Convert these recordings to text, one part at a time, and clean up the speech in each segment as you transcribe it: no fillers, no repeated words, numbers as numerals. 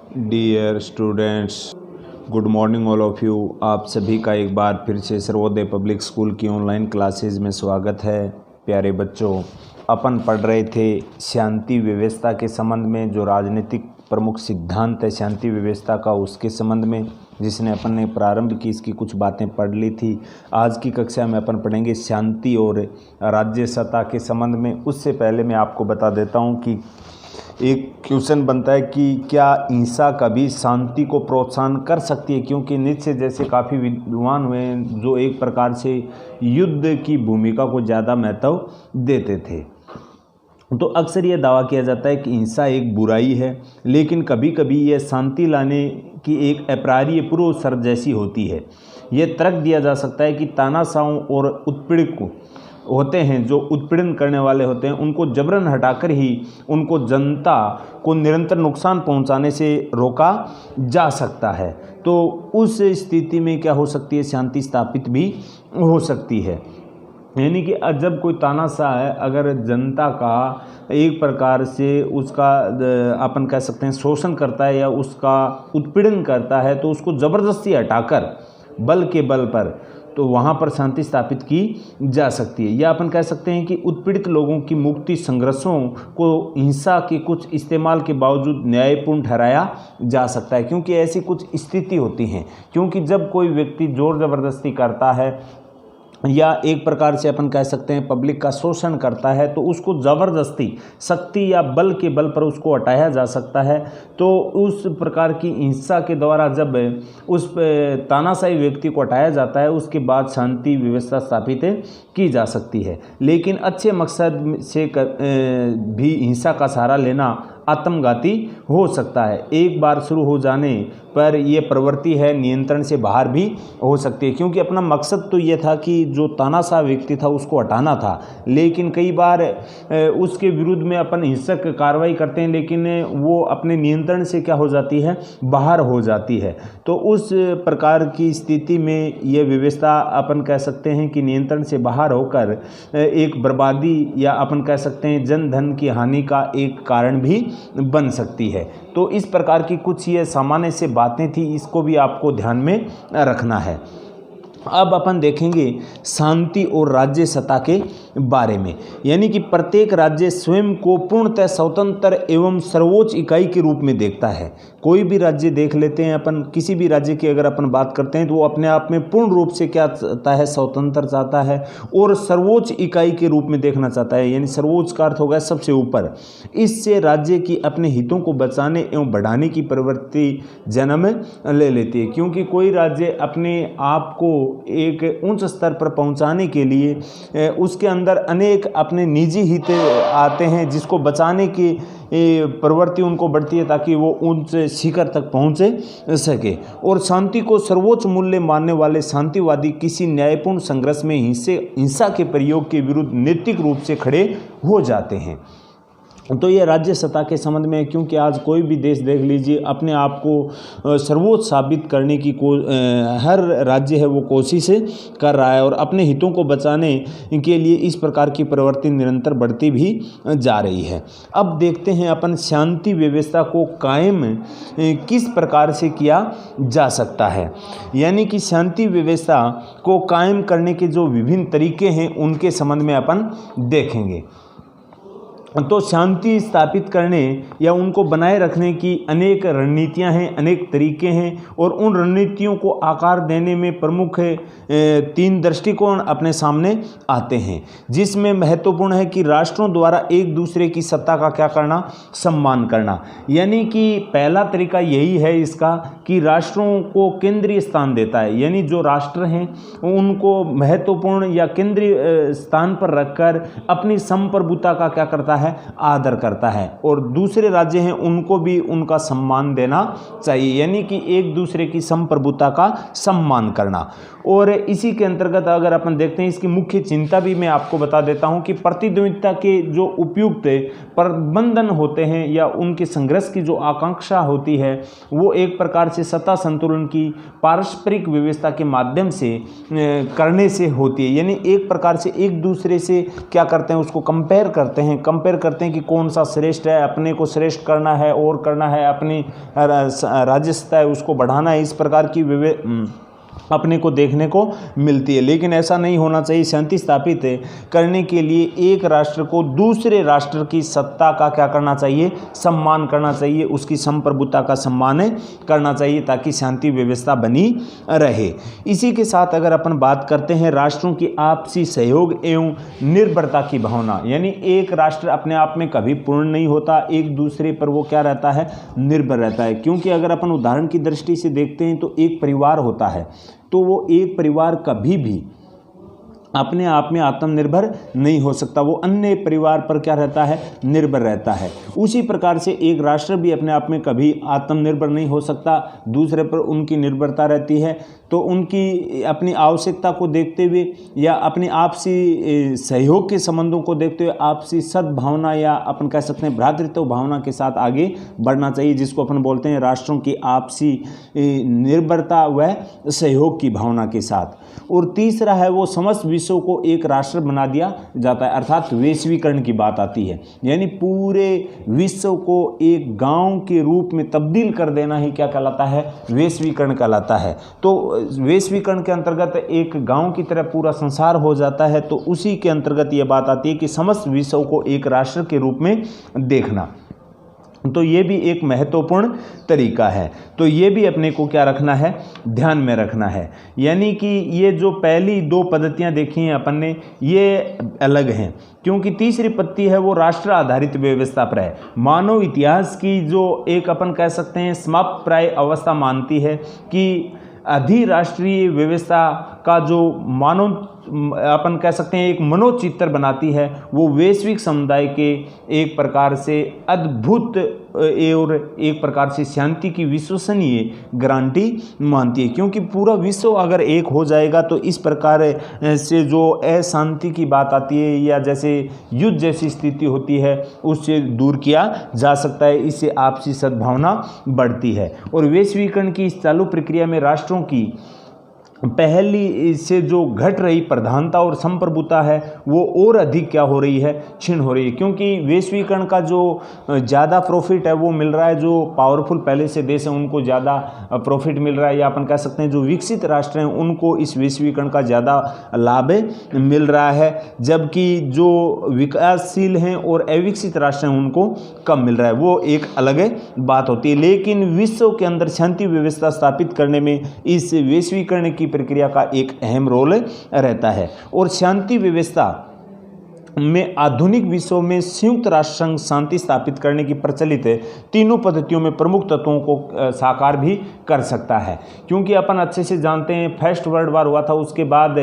Dear students, good morning all of you. आप सभी का एक बार फिर से सर्वोदय पब्लिक स्कूल की ऑनलाइन क्लासेस में स्वागत है। प्यारे बच्चों, अपन पढ़ रहे थे शांति व्यवस्था के संबंध में, जो राजनीतिक प्रमुख सिद्धांत है शांति व्यवस्था का, उसके संबंध में, जिसने अपन ने प्रारंभ की इसकी कुछ बातें पढ़ ली थी। आज की कक्षा में अपन पढ़ेंगे शांति और राज्य सत्ता के संबंध में। उससे पहले मैं आपको बता देता हूँ कि एक क्वेश्चन बनता है कि क्या हिंसा कभी शांति को प्रोत्साहन कर सकती है, क्योंकि नीचे जैसे काफ़ी विद्वान हुए हैं जो एक प्रकार से युद्ध की भूमिका को ज़्यादा महत्व देते थे। तो अक्सर यह दावा किया जाता है कि हिंसा एक बुराई है, लेकिन कभी कभी यह शांति लाने की एक अपरिहार्य पूर्व शर्त जैसी होती है। यह तर्क दिया जा सकता है कि तानाशाहों और उत्पीड़क होते हैं, जो उत्पीड़न करने वाले होते हैं, उनको जबरन हटाकर ही उनको जनता को निरंतर नुकसान पहुंचाने से रोका जा सकता है। तो उस स्थिति में क्या हो सकती है, शांति स्थापित भी हो सकती है। यानी कि जब कोई तानाशाह है, अगर जनता का एक प्रकार से उसका अपन कह सकते हैं शोषण करता है या उसका उत्पीड़न करता है, तो उसको ज़बरदस्ती हटाकर बल के बल पर तो वहाँ पर शांति स्थापित की जा सकती है। या अपन कह सकते हैं कि उत्पीड़ित लोगों की मुक्ति संघर्षों को हिंसा के कुछ इस्तेमाल के बावजूद न्यायपूर्ण ठहराया जा सकता है, क्योंकि ऐसी कुछ स्थिति होती हैं। क्योंकि जब कोई व्यक्ति जोर ज़बरदस्ती करता है या एक प्रकार से अपन कह सकते हैं पब्लिक का शोषण करता है, तो उसको ज़बरदस्ती शक्ति या बल के बल पर उसको हटाया जा सकता है। तो उस प्रकार की हिंसा के द्वारा जब उस तानाशाही व्यक्ति को हटाया जाता है, उसके बाद शांति व्यवस्था स्थापित की जा सकती है। लेकिन अच्छे मकसद से भी हिंसा का सहारा लेना आत्मघाती हो सकता है। एक बार शुरू हो जाने पर यह प्रवृत्ति है नियंत्रण से बाहर भी हो सकती है, क्योंकि अपना मकसद तो ये था कि जो तानाशाह व्यक्ति था उसको हटाना था, लेकिन कई बार उसके विरुद्ध में अपन हिंसक कार्रवाई करते हैं, लेकिन वो अपने नियंत्रण से क्या हो जाती है, बाहर हो जाती है। तो उस प्रकार की स्थिति में यह व्यवस्था अपन कह सकते हैं कि नियंत्रण से बाहर होकर एक बर्बादी या अपन कह सकते हैं जन धन की हानि का एक कारण भी बन सकती है। तो इस प्रकार की कुछ ये सामान्य से बातें थी, इसको भी आपको ध्यान में रखना है। अब अपन देखेंगे शांति और राज्य सत्ता के बारे में। यानी कि प्रत्येक राज्य स्वयं को पूर्णतः स्वतंत्र एवं सर्वोच्च इकाई के रूप में देखता है। कोई भी राज्य देख लेते हैं अपन, किसी भी राज्य की अगर अपन बात करते हैं तो वो अपने आप में पूर्ण रूप से क्या चाहता है, स्वतंत्र चाहता है और सर्वोच्च इकाई के रूप में देखना चाहता है। यानी सर्वोच्च का अर्थ होगा सबसे ऊपर। इससे राज्य की अपने हितों को बचाने एवं बढ़ाने की प्रवृत्ति जन्म ले लेती है, क्योंकि कोई राज्य अपने आप को एक उच्च स्तर पर पहुंचाने के लिए उसके अंदर अनेक अपने निजी हित आते हैं, जिसको बचाने की प्रवृत्ति उनको बढ़ती है ताकि वो उच्च शिखर तक पहुंचे सके। और शांति को सर्वोच्च मूल्य मानने वाले शांतिवादी किसी न्यायपूर्ण संघर्ष में हिंसा के प्रयोग के विरुद्ध नैतिक रूप से खड़े हो जाते हैं। तो ये राज्य सत्ता के संबंध में है, क्योंकि आज कोई भी देश देख लीजिए अपने आप को सर्वोच्च साबित करने की हर राज्य है वो कोशिश कर रहा है और अपने हितों को बचाने के लिए इस प्रकार की प्रवृत्ति निरंतर बढ़ती भी जा रही है। अब देखते हैं अपन शांति व्यवस्था को कायम किस प्रकार से किया जा सकता है। यानी कि शांति व्यवस्था को कायम करने के जो विभिन्न तरीके हैं उनके संबंध में अपन देखेंगे। तो शांति स्थापित करने या उनको बनाए रखने की अनेक रणनीतियां हैं, अनेक तरीके हैं, और उन रणनीतियों को आकार देने में प्रमुख 3 दृष्टिकोण अपने सामने आते हैं, जिसमें महत्वपूर्ण है कि राष्ट्रों द्वारा एक दूसरे की सत्ता का क्या करना, सम्मान करना। यानी कि पहला तरीका यही है इसका कि राष्ट्रों को केंद्रीय स्थान देता है। यानी जो राष्ट्र हैं उनको महत्वपूर्ण या केंद्रीय स्थान पर रखकर अपनी संप्रभुता का क्या करता है, आदर करता है, और दूसरे राज्य हैं उनको भी उनका सम्मान देना चाहिए। यानी कि एक दूसरे की संप्रभुता का सम्मान करना। और इसी के अंतर्गत अगर अपन देखते हैं, इसकी मुख्य चिंता भी मैं आपको बता देता हूं कि प्रतिद्वंद्विता के जो उपयुक्त प्रबंधन होते हैं या उनके संघर्ष की जो आकांक्षा होती है वो एक प्रकार से सत्ता संतुलन की पारस्परिक व्यवस्था के माध्यम से करने से होती है। यानी एक प्रकार से एक दूसरे से क्या करते हैं, उसको कंपेयर करते हैं। कंपेयर कंपेयर करते हैं कि कौन सा श्रेष्ठ है, अपने को श्रेष्ठ करना है और करना है, अपनी राज्यसत्ता है उसको बढ़ाना है, इस प्रकार की अपने को देखने को मिलती है। लेकिन ऐसा नहीं होना चाहिए। शांति स्थापित करने के लिए एक राष्ट्र को दूसरे राष्ट्र की सत्ता का क्या करना चाहिए, सम्मान करना चाहिए, उसकी संप्रभुता का सम्मान करना चाहिए ताकि शांति व्यवस्था बनी रहे। इसी के साथ अगर अपन बात करते हैं राष्ट्रों की आपसी सहयोग एवं निर्भरता की भावना, यानी एक राष्ट्र अपने आप में कभी पूर्ण नहीं होता, एक दूसरे पर वो क्या रहता है, निर्भर रहता है। क्योंकि अगर अपन उदाहरण की दृष्टि से देखते हैं तो एक परिवार होता है, तो वो एक परिवार कभी भी अपने आप में आत्मनिर्भर नहीं हो सकता, वो अन्य परिवार पर क्या रहता है, निर्भर रहता है। उसी प्रकार से एक राष्ट्र भी अपने आप में कभी आत्मनिर्भर नहीं हो सकता, दूसरे पर उनकी निर्भरता रहती है। तो उनकी अपनी आवश्यकता को देखते हुए या अपनी आपसी सहयोग के संबंधों को देखते हुए आपसी सद्भावना या अपन कह सकते हैं भ्रातृत्व भावना के साथ आगे बढ़ना चाहिए, जिसको अपन बोलते हैं राष्ट्रों की आपसी निर्भरता व सहयोग की भावना के साथ। और तीसरा है वो समस्त विश्व को एक राष्ट्र बना दिया जाता है, अर्थात वैश्वीकरण की बात आती है, यानी पूरे विश्व को एक गांव के रूप में तब्दील कर देना ही क्या कहलाता है, वैश्वीकरण कहलाता है। तो वैश्वीकरण के अंतर्गत एक गांव की तरह पूरा संसार हो जाता है, तो उसी के अंतर्गत ये बात आती है कि समस्त विश्व को एक राष्ट्र के रूप में देखना। तो ये भी एक महत्वपूर्ण तरीका है। तो ये भी अपने को क्या रखना है, ध्यान में रखना है। यानी कि ये जो पहली दो पद्धतियां देखी हैं अपन ने, ये अलग हैं, क्योंकि तीसरी पद्धति है वो राष्ट्र आधारित व्यवस्था पर है। मानव इतिहास की जो एक अपन कह सकते हैं समाप्त प्राय अवस्था मानती है कि अधिराष्ट्रीय व्यवस्था का जो मानव अपन कह सकते हैं एक मनोचित्र बनाती है, वो वैश्विक समुदाय के एक प्रकार से अद्भुत और एक प्रकार से शांति की विश्वसनीय गारंटी मानती है। क्योंकि पूरा विश्व अगर एक हो जाएगा तो इस प्रकार से जो अशांति की बात आती है या जैसे युद्ध जैसी स्थिति होती है उससे दूर किया जा सकता है, इससे आपसी सद्भावना बढ़ती है। और वैश्वीकरण की इस चालू प्रक्रिया में राष्ट्रों की पहली से जो घट रही प्रधानता और संप्रभुता है वो और अधिक क्या हो रही है, क्षीण हो रही है। क्योंकि वैश्वीकरण का जो ज़्यादा प्रॉफिट है वो मिल रहा है, जो पावरफुल पहले से देश हैं उनको ज़्यादा प्रॉफिट मिल रहा है, या अपन कह सकते हैं जो विकसित राष्ट्र हैं उनको इस वैश्वीकरण का ज़्यादा लाभ मिल रहा है, जबकि जो विकासशील हैं और अविकसित राष्ट्र हैं उनको कम मिल रहा है। वो एक अलग बात होती है। लेकिन विश्व के अंदर शांति व्यवस्था स्थापित करने में इस वैश्वीकरण की प्रक्रिया का एक अहम रोल रहता है। और शांति व्यवस्था में आधुनिक विश्व में संयुक्त राष्ट्र संघ शांति स्थापित करने की प्रचलित तीनों पद्धतियों में प्रमुख तत्वों को साकार भी कर सकता है। क्योंकि अपन अच्छे से जानते हैं फर्स्ट वर्ल्ड वार हुआ था, उसके बाद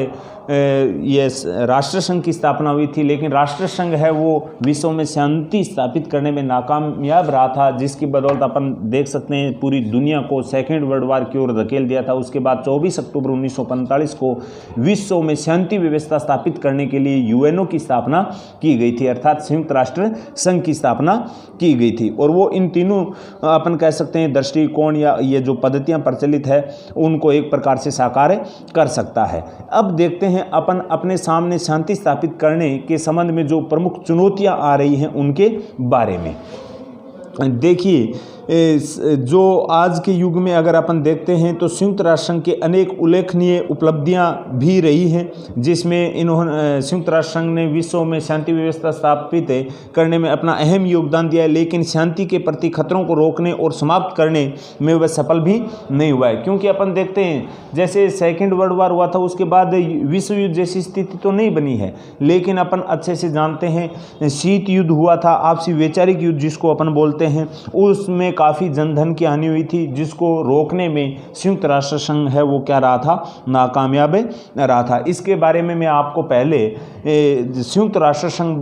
ये राष्ट्रसंघ की स्थापना हुई थी, लेकिन राष्ट्रसंघ है वो विश्व में शांति स्थापित करने में नाकामयाब रहा था, जिसकी बदौलत अपन देख सकते हैं पूरी दुनिया को सेकेंड वर्ल्ड वार की ओर धकेल दिया था। उसके बाद 24 अक्टूबर 1945 को विश्व में शांति व्यवस्था स्थापित करने के लिए यूएनओ की स्थापना की गई थी, अर्थात संयुक्त राष्ट्र संघ की स्थापना की गई थी। और वो इन तीनों अपन कह सकते हैं दृष्टिकोण या ये जो पद्धतियां प्रचलित है उनको एक प्रकार से साकार कर सकता है। अब देखते हैं अपन अपने सामने शांति स्थापित करने के संबंध में जो प्रमुख चुनौतियां आ रही हैं उनके बारे में। देखिए, जो आज के युग में अगर अपन देखते हैं तो संयुक्त राष्ट्र संघ के अनेक उल्लेखनीय उपलब्धियां भी रही हैं, जिसमें इन्होंने संयुक्त राष्ट्र संघ ने विश्व में शांति व्यवस्था स्थापित करने में अपना अहम योगदान दिया है, लेकिन शांति के प्रति खतरों को रोकने और समाप्त करने में वह सफल भी नहीं हुआ है। क्योंकि अपन देखते हैं जैसे सेकेंड वर्ल्ड वार हुआ था, उसके बाद विश्व युद्ध जैसी स्थिति तो नहीं बनी है, लेकिन अपन अच्छे से जानते हैं शीत युद्ध हुआ था, आपसी वैचारिक युद्ध जिसको अपन बोलते हैं, उसमें काफ़ी जनधन की हानि हुई थी, जिसको रोकने में संयुक्त राष्ट्र संघ है वो क्या रहा था, नाकामयाब रहा था। इसके बारे में मैं आपको पहले संयुक्त राष्ट्र संघ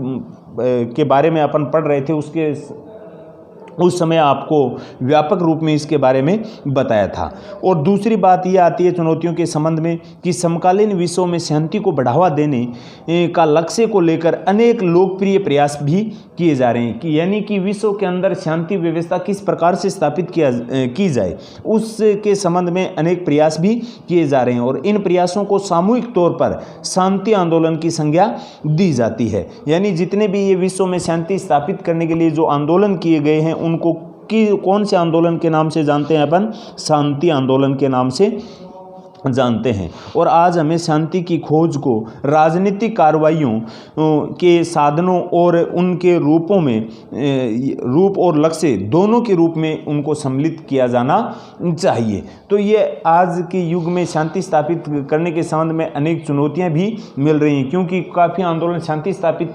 के बारे में अपन पढ़ रहे थे, उसके उस समय आपको व्यापक रूप में इसके बारे में बताया था। और दूसरी बात यह आती है चुनौतियों के संबंध में कि समकालीन विश्व में शांति को बढ़ावा देने का लक्ष्य को लेकर अनेक लोकप्रिय प्रयास भी किए जा रहे हैं कि यानी कि विश्व के अंदर शांति व्यवस्था किस प्रकार से स्थापित की जाए, उसके संबंध में अनेक प्रयास भी किए जा रहे हैं और इन प्रयासों को सामूहिक तौर पर शांति आंदोलन की संज्ञा दी जाती है। यानी जितने भी ये विश्व में शांति स्थापित करने के लिए जो आंदोलन किए गए हैं उनको कौन से आंदोलन के नाम से जानते हैं अपन? शांति आंदोलन के नाम से जानते हैं। और आज हमें शांति की खोज को राजनीतिक कार्रवाइयों के साधनों और उनके रूपों में रूप और लक्ष्य दोनों के रूप में उनको सम्मिलित किया जाना चाहिए। तो ये आज के युग में शांति स्थापित करने के संबंध में अनेक चुनौतियां भी मिल रही हैं, क्योंकि काफ़ी आंदोलन शांति स्थापित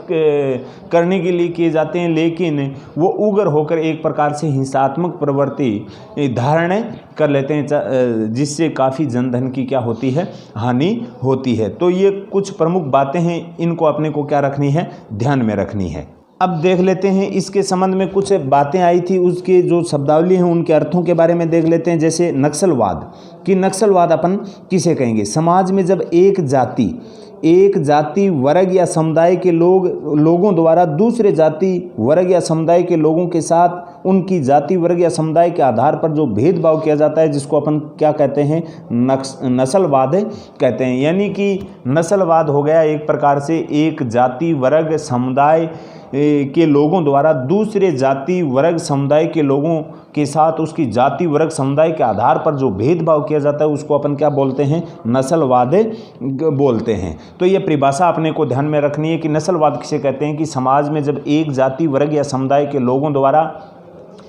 करने के लिए किए जाते हैं, लेकिन वो उग्र होकर एक प्रकार से हिंसात्मक प्रवृत्ति धारण कर लेते हैं, जिससे काफ़ी जनधन की क्या होती है? हानि होती है। तो ये कुछ प्रमुख बातें हैं, इनको अपने को क्या रखनी है? ध्यान में रखनी है। अब देख लेते हैं इसके संबंध में कुछ बातें आई थी, उसके जो शब्दावली हैं उनके अर्थों के बारे में देख लेते हैं। जैसे नक्सलवाद, कि नक्सलवाद अपन किसे कहेंगे? समाज में जब एक जाति वर्ग या समुदाय के लोगों द्वारा दूसरे जाति वर्ग या समुदाय के लोगों के साथ उनकी जाति वर्ग या समुदाय के आधार पर जो भेदभाव किया जाता है, जिसको अपन क्या कहते हैं? नस्लवाद कहते हैं। यानी कि नस्लवाद हो गया एक प्रकार से एक जाति वर्ग समुदाय के लोगों द्वारा दूसरे जाति वर्ग समुदाय के लोगों के साथ उसकी जाति वर्ग समुदाय के आधार पर जो भेदभाव किया जाता है उसको अपन क्या बोलते हैं? नस्लवाद बोलते हैं। तो ये परिभाषा अपने को ध्यान में रखनी है कि नस्लवाद किसे कहते हैं? कि समाज में जब एक जाति वर्ग या समुदाय के लोगों द्वारा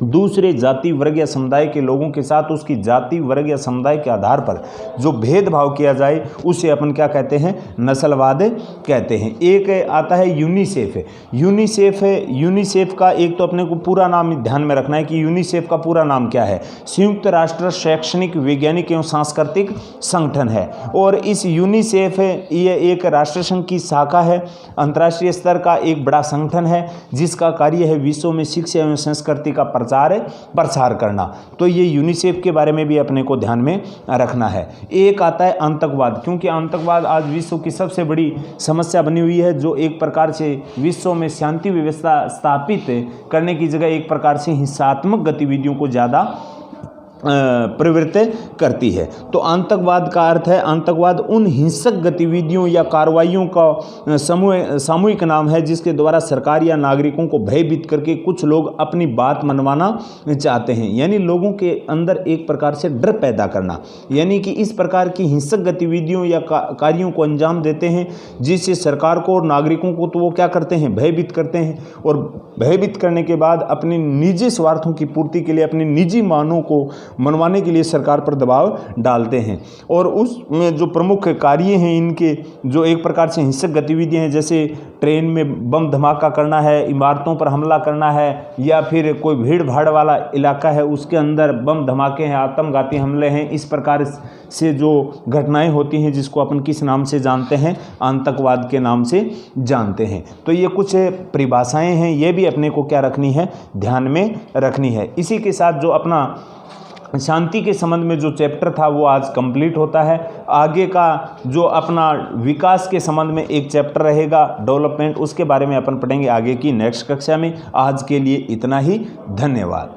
दूसरे जाति वर्ग या समुदाय के लोगों के साथ उसकी जाति वर्ग या समुदाय के आधार पर जो भेदभाव किया जाए उसे अपन क्या कहते हैं? नस्लवाद कहते हैं। एक आता है यूनिसेफ। यूनिसेफ का एक तो अपने को पूरा नाम ध्यान में रखना है कि यूनिसेफ का पूरा नाम क्या है? संयुक्त राष्ट्र शैक्षणिक वैज्ञानिक एवं सांस्कृतिक संगठन है। और इस यूनिसेफ ये एक राष्ट्र संघ की शाखा है, अंतर्राष्ट्रीय स्तर का एक बड़ा संगठन है जिसका कार्य है विश्व में शिक्षा एवं संस्कृति का प्रसार करना। तो ये यूनिसेफ के बारे में भी अपने को ध्यान में रखना है। एक आता है आतंकवाद, क्योंकि आतंकवाद आज विश्व की सबसे बड़ी समस्या बनी हुई है, जो एक प्रकार से विश्व में शांति व्यवस्था स्थापित करने की जगह एक प्रकार से हिंसात्मक गतिविधियों को ज़्यादा प्रवृत्त करती है। तो आतंकवाद का अर्थ है, आतंकवाद उन हिंसक गतिविधियों या कार्रवाइयों का सामूहिक नाम है जिसके द्वारा सरकार या नागरिकों को भयभीत करके कुछ लोग अपनी बात मनवाना चाहते हैं। यानी लोगों के अंदर एक प्रकार से डर पैदा करना, यानी कि इस प्रकार की हिंसक गतिविधियों या कार्यों को अंजाम देते हैं जिससे सरकार को और नागरिकों को तो वो क्या करते हैं? भयभीत करते हैं। और भयभीत करने के बाद अपने निजी स्वार्थों की पूर्ति के लिए, अपनी निजी मांगों को मनवाने के लिए सरकार पर दबाव डालते हैं। और उसमें जो प्रमुख कार्य हैं इनके, जो एक प्रकार से हिंसक गतिविधियां हैं, जैसे ट्रेन में बम धमाका करना है, इमारतों पर हमला करना है, या फिर कोई भीड़ भाड़ वाला इलाका है उसके अंदर बम धमाके हैं, आत्मघाती हमले हैं, इस प्रकार से जो घटनाएं होती हैं जिसको अपन किस नाम से जानते हैं? आतंकवाद के नाम से जानते हैं। तो ये कुछ परिभाषाएं हैं, ये भी अपने को क्या रखनी है? ध्यान में रखनी है। इसी के साथ जो अपना शांति के संबंध में जो चैप्टर था वो आज कंप्लीट होता है। आगे का जो अपना विकास के संबंध में एक चैप्टर रहेगा डेवलपमेंट, उसके बारे में अपन पढ़ेंगे आगे की नेक्स्ट कक्षा में। आज के लिए इतना ही, धन्यवाद।